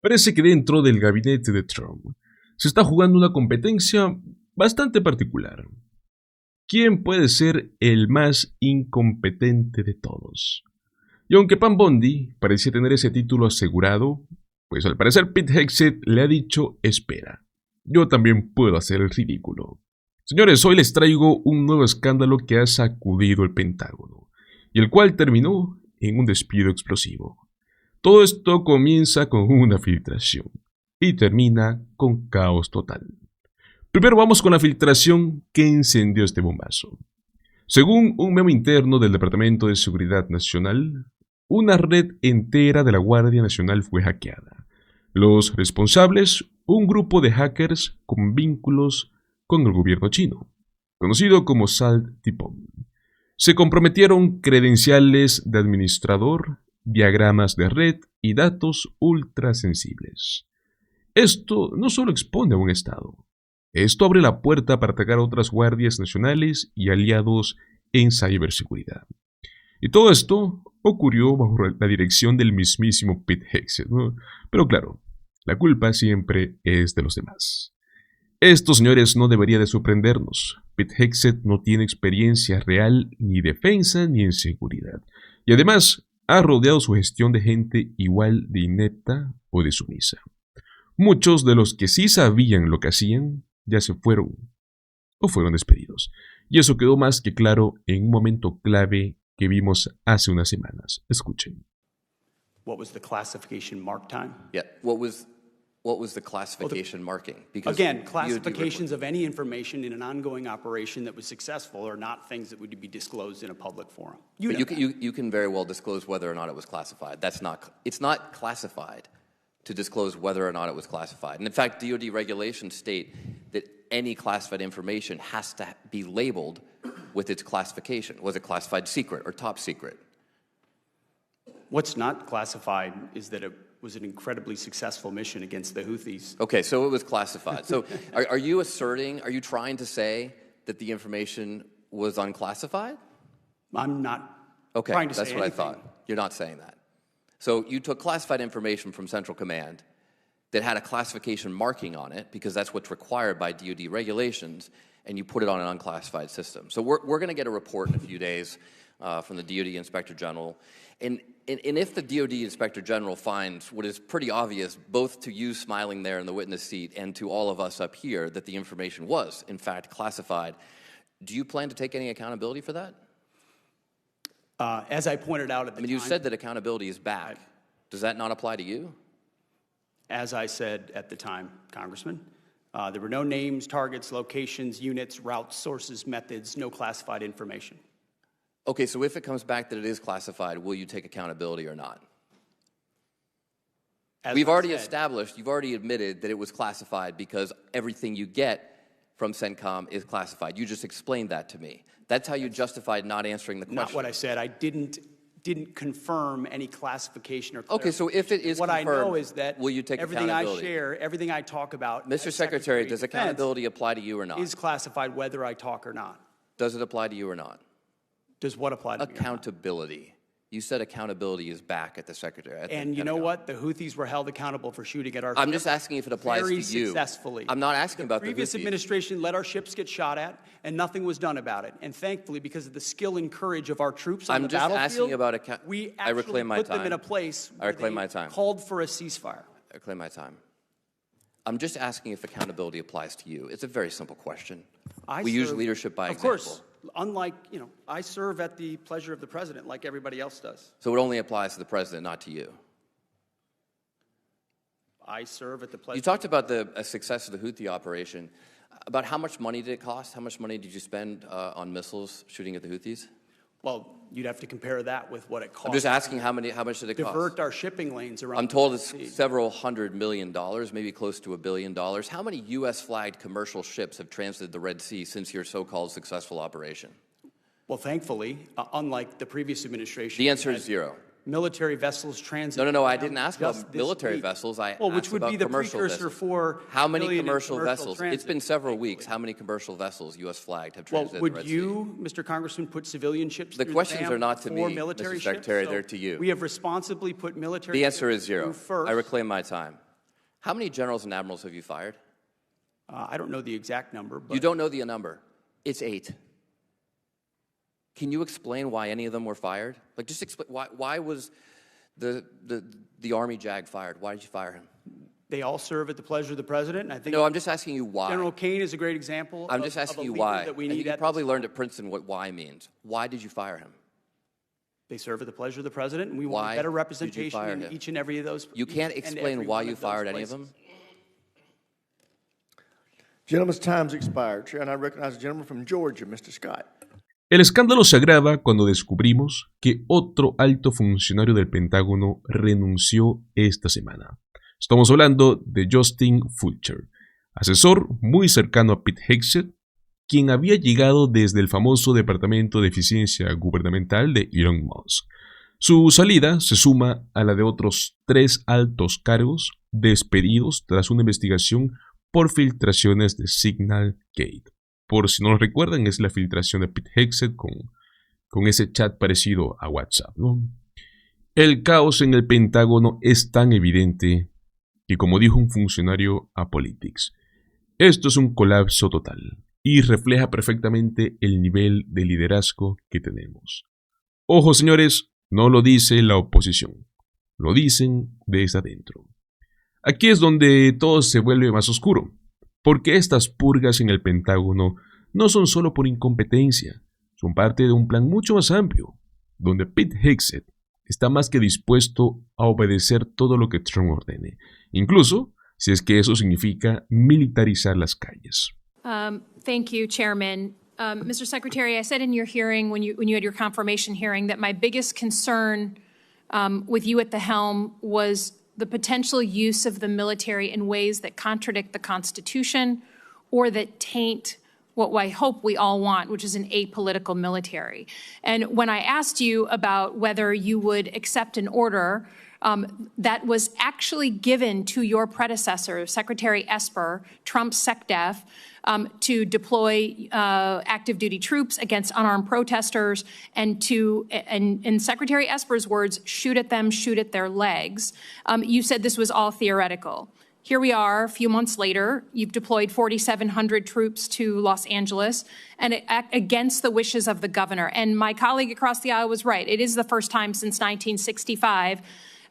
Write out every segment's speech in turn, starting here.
Parece que dentro del gabinete de Trump se está jugando una competencia bastante particular. ¿Quién puede ser el más incompetente de todos? Y aunque Pam Bondi parecía tener ese título asegurado, pues al parecer Pete Hegseth le ha dicho, espera, yo también puedo hacer el ridículo. Señores, hoy les traigo un nuevo escándalo que ha sacudido el Pentágono, y el cual terminó en un despido explosivo. Todo esto comienza con una filtración, y termina con caos total. Primero vamos con la filtración que encendió este bombazo. Según un memo interno del Departamento de Seguridad Nacional, una red entera de la Guardia Nacional fue hackeada. Los responsables, un grupo de hackers con vínculos con el gobierno chino, conocido como SALT Tipón. Se comprometieron credenciales de administrador, diagramas de red y datos ultrasensibles. Esto no solo expone a un Estado, esto abre la puerta para atacar a otras guardias nacionales y aliados en ciberseguridad. Y todo esto ocurrió bajo la dirección del mismísimo Pete Hegseth, ¿no? Pero claro, la culpa siempre es de los demás. Esto, señores, no debería de sorprendernos. Pete Hegseth no tiene experiencia real ni defensa ni en seguridad. Y además, ha rodeado su gestión de gente igual de inepta o de sumisa. Muchos de los que sí sabían lo que hacían ya se fueron o fueron despedidos. Y eso quedó más que claro en un momento clave que vimos hace unas semanas. Escuchen. What was the classification mark time? Yeah, what was the classification marking? Because again, classifications of any information in an ongoing operation that was successful are not things that would be disclosed in a public forum. You can very well disclose whether or not it was classified. It's not classified to disclose whether or not it was classified. And in fact, DoD regulations state that any classified information has to be labeled with its classification. Was it classified secret or top secret? What's not classified is that it was an incredibly successful mission against the Houthis. Okay, so it was classified. So are you trying to say that the information was unclassified? I'm not okay, trying to say anything. That's what I thought. You're not saying that. So you took classified information from Central Command that had a classification marking on it, because that's what's required by DoD regulations, and you put it on an unclassified system. So we're going to get a report in a few days from the DoD Inspector General. And if the DoD Inspector General finds what is pretty obvious, both to you smiling there in the witness seat and to all of us up here, that the information was, in fact, classified, do you plan to take any accountability for that? As I pointed out at the time... you said that accountability is back. Does that not apply to you? As I said at the time, Congressman, there were no names, targets, locations, units, routes, sources, methods, no classified information. Okay, so if it comes back that it is classified, will you take accountability or not? You've already admitted that it was classified because everything you get from CENTCOM is classified. You just explained that to me. That's how you justified not answering the question. Not what I said. I didn't confirm any classification or okay, so if it is what confirmed, I know is that will you take everything accountability? I share, everything I talk about, Mr. Secretary, does accountability apply to you or not? Is classified whether I talk or not. Does it apply to you or not? Does what apply to me? Accountability. You said accountability is back at the Secretary. And you know what? The Houthis were held accountable for shooting at our I'm just asking if it applies to you. Very successfully. I'm not asking about the Houthis. The previous administration let our ships get shot at, and nothing was done about it. And thankfully, because of the skill and courage of our troops on the battlefield, asking about we actually put them in a place where they called for a ceasefire. I reclaim my time. I'm just asking if accountability applies to you. It's a very simple question. We use leadership by example. Of course. Unlike, I serve at the pleasure of the president like everybody else does. So it only applies to the president, not to you? I serve at the pleasure. You talked about the success of the Houthi operation. About how much money did it cost? How much money did you spend on missiles shooting at the Houthis? Well, you'd have to compare that with what it cost. I'm just asking how much did it cost? Divert our shipping lanes around. I'm told it's several $100 million, maybe close to $1 billion. How many U.S.-flagged commercial ships have transited the Red Sea since your so-called successful operation? Well, thankfully, unlike the previous administration, the answer is zero. Military vessels transit. No, I didn't ask about military vessels. I asked which would about be the commercial precursor vessels. For how many commercial vessels? Transit, it's been several weeks. How many commercial vessels, U.S. flagged, have transited the the Red Sea? Well, would you, Mr. Congressman, put civilian ships? The questions are not to me, Mr. Secretary. So they're to you. We have responsibly put military. The answer is zero. First. I reclaim my time. How many generals and admirals have you fired? I don't know the exact number, but You don't know the number. It's 8. Can you explain why any of them were fired? Like, just explain why was the Army JAG fired? Why did you fire him? they all serve at the pleasure of the president. And I think No, I'm just asking you why. General Kane is a great example. I'm just asking you why. That we And need you at probably this learned time. at Princeton what why means. Why did you fire him? They serve at the pleasure of the president, and we Why want better did you representation fire in him? each and every of those. You can't each and explain every why one you of those fired any of places. them? Gentleman's time's expired. Chair, and I recognize the gentleman from Georgia, Mr. Scott. El escándalo se agrava cuando descubrimos que otro alto funcionario del Pentágono renunció esta semana. Estamos hablando de Justin Fulcher, asesor muy cercano a Pete Hegseth, quien había llegado desde el famoso Departamento de Eficiencia Gubernamental de Elon Musk. Su salida se suma a la de otros 3 altos cargos despedidos tras una investigación por filtraciones de Signal Gate. Por si no lo recuerdan, es la filtración de Pete Hegseth con ese chat parecido a WhatsApp, ¿no? El caos en el Pentágono es tan evidente que, como dijo un funcionario a Politics, esto es un colapso total y refleja perfectamente el nivel de liderazgo que tenemos. Ojo, señores, no lo dice la oposición, lo dicen desde adentro. Aquí es donde todo se vuelve más oscuro, porque estas purgas en el Pentágono no son solo por incompetencia, son parte de un plan mucho más amplio, donde Pete Hegseth está más que dispuesto a obedecer todo lo que Trump ordene, incluso si es que eso significa militarizar las calles. Thank you, Chairman. Mr. Secretary, I said in your hearing, when you had your confirmation hearing, that my biggest concern with you at the helm was the potential use of the military in ways that contradict the Constitution or that taint what I hope we all want, which is an apolitical military. And when I asked you about whether you would accept an order that was actually given to your predecessor, Secretary Esper, Trump's SecDef, to deploy active duty troops against unarmed protesters and to, in Secretary Esper's words, shoot at them, shoot at their legs. You said this was all theoretical. Here we are, a few months later, you've deployed 4,700 troops to Los Angeles and against the wishes of the governor. And my colleague across the aisle was right. It is the first time since 1965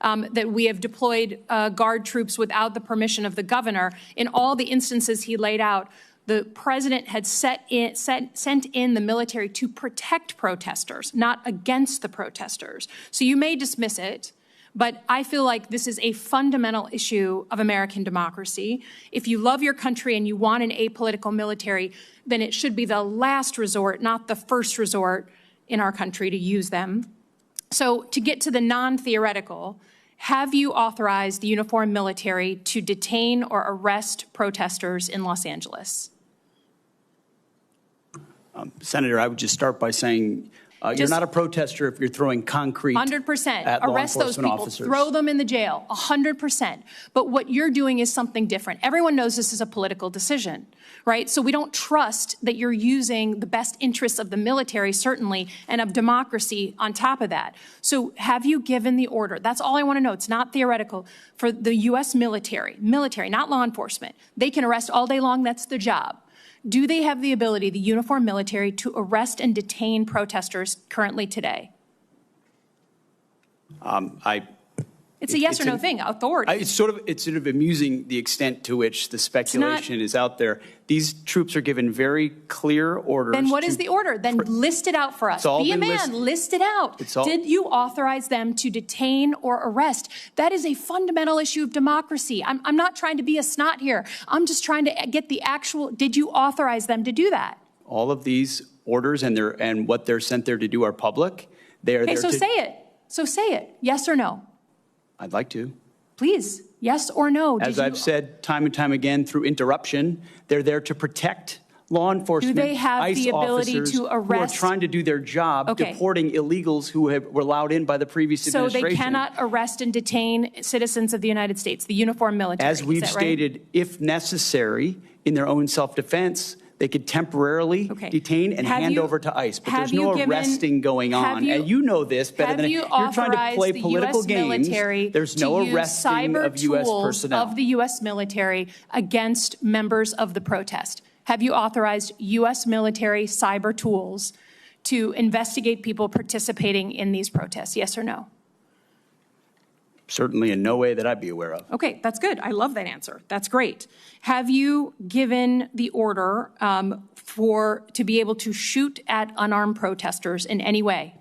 that we have deployed Guard troops without the permission of the governor. In all the instances he laid out, the president had sent in the military to protect protesters, not against the protesters. So you may dismiss it, but I feel like this is a fundamental issue of American democracy. If you love your country and you want an apolitical military, then it should be the last resort, not the first resort in our country to use them. So to get to the non-theoretical, have you authorized the uniformed military to detain or arrest protesters in Los Angeles? Senator, I would just start by saying you're not a protester if you're throwing concrete 100%. at law Arrest those enforcement people. officers. Throw them in the jail. 100%. But what you're doing is something different. Everyone knows this is a political decision, right? So we don't trust that you're using the best interests of the military, certainly, and of democracy on top of that. So have you given the order? That's all I want to know. It's not theoretical. For the U.S. military, not law enforcement. They can arrest all day long. That's their job. Do they have the ability, the uniformed military, to arrest and detain protesters currently today? It's a yes or no thing, authority. It's sort of amusing the extent to which the speculation is out there. These troops are given very clear orders. Then what is the order? Then list it out for us. Be a man, list it out. Did you authorize them to detain or arrest? That is a fundamental issue of democracy. I'm not trying to be a snot here. I'm just trying to get the actual, did you authorize them to do that? All of these orders and what they're sent there to do are public. They are there so to... say it. So say it. Yes or no? I'd like to. Please, yes or no? As I've said time and time again through interruption, they're there to protect law enforcement, do they have ICE the ability officers to arrest? who are trying to do their job, deporting illegals who were allowed in by the previous administration. So they cannot arrest and detain citizens of the United States, the uniformed military. As we've stated, if necessary, in their own self-defense, They could temporarily detain and hand over to ICE, but there's no arresting going on. And you know this better than you're trying to play political games. There's no arresting of U.S. personnel. Of the U.S. military against members of the protest. Have you authorized U.S. military cyber tools to investigate people participating in these protests? Yes or no? Certainly in no way that I'd be aware of. Okay, that's good. I love that answer. That's great. Have you given the order to be able to shoot at unarmed protesters in any way?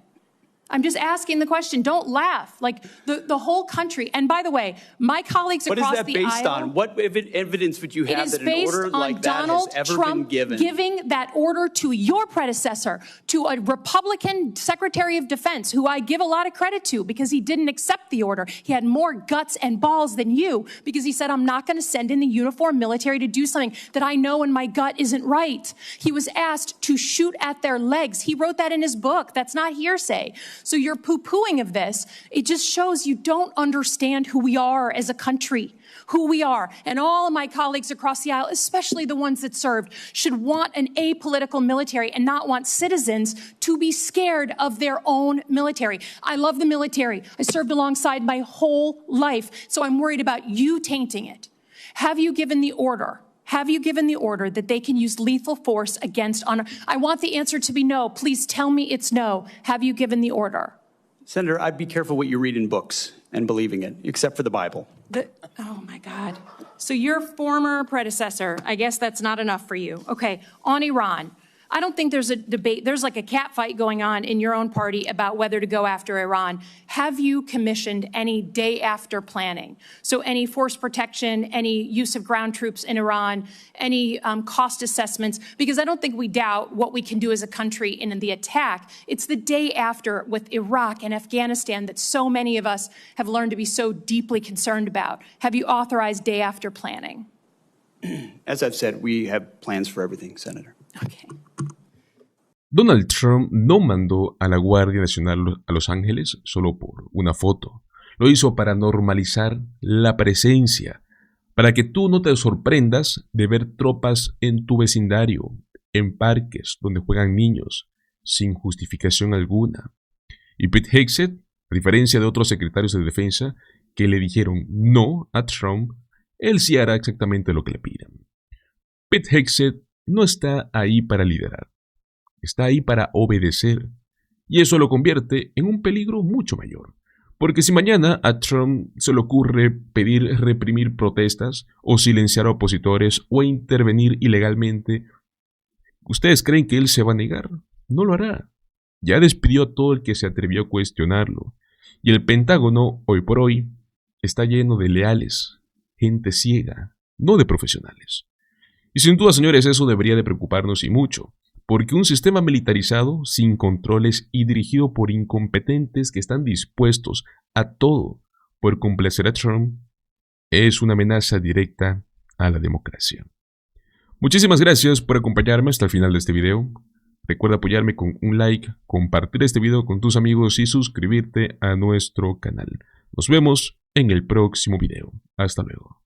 I'm just asking the question. Don't laugh. Like the whole country. And by the way, my colleagues across the aisle. What is that based on? What evidence would you have that an order like that has ever been given? Giving that order to your predecessor, to a Republican Secretary of Defense, who I give a lot of credit to because he didn't accept the order. He had more guts and balls than you because he said, I'm not going to send in the uniformed military to do something that I know in my gut isn't right. He was asked to shoot at their legs. He wrote that in his book. That's not hearsay. So your poo-pooing of this, it just shows you don't understand who we are as a country, who we are. And all of my colleagues across the aisle, especially the ones that served, should want an apolitical military and not want citizens to be scared of their own military. I love the military. I served alongside my whole life, so I'm worried about you tainting it. Have you given the order? Have you given the order that they can use lethal force against honor? I want the answer to be no. Please tell me it's no. Have you given the order? Senator, I'd be careful what you read in books and believing it, except for the Bible. Oh, my God. So your former predecessor, I guess that's not enough for you. Okay, on Iran. I don't think there's a debate. There's like a cat fight going on in your own party about whether to go after Iran. Have you commissioned any day after planning? So any force protection, any use of ground troops in Iran, any cost assessments? Because I don't think we doubt what we can do as a country in the attack. It's the day after with Iraq and Afghanistan that so many of us have learned to be so deeply concerned about. Have you authorized day after planning? As I've said, we have plans for everything, Senator. Okay. Donald Trump no mandó a la Guardia Nacional a Los Ángeles solo por una foto. Lo hizo para normalizar la presencia, para que tú no te sorprendas de ver tropas en tu vecindario, en parques donde juegan niños, sin justificación alguna. Y Pete Hegseth, a diferencia de otros secretarios de defensa que le dijeron no a Trump, él sí hará exactamente lo que le pidan. Pete Hegseth no está ahí para liderar. Está ahí para obedecer, y eso lo convierte en un peligro mucho mayor, porque si mañana a Trump se le ocurre pedir reprimir protestas, o silenciar a opositores, o intervenir ilegalmente, ¿ustedes creen que él se va a negar? No lo hará. Ya despidió a todo el que se atrevió a cuestionarlo, y el Pentágono, hoy por hoy, está lleno de leales, gente ciega, no de profesionales. Y sin duda, señores, eso debería de preocuparnos y mucho, porque un sistema militarizado, sin controles y dirigido por incompetentes que están dispuestos a todo por complacer a Trump, es una amenaza directa a la democracia. Muchísimas gracias por acompañarme hasta el final de este video. Recuerda apoyarme con un like, compartir este video con tus amigos y suscribirte a nuestro canal. Nos vemos en el próximo video. Hasta luego.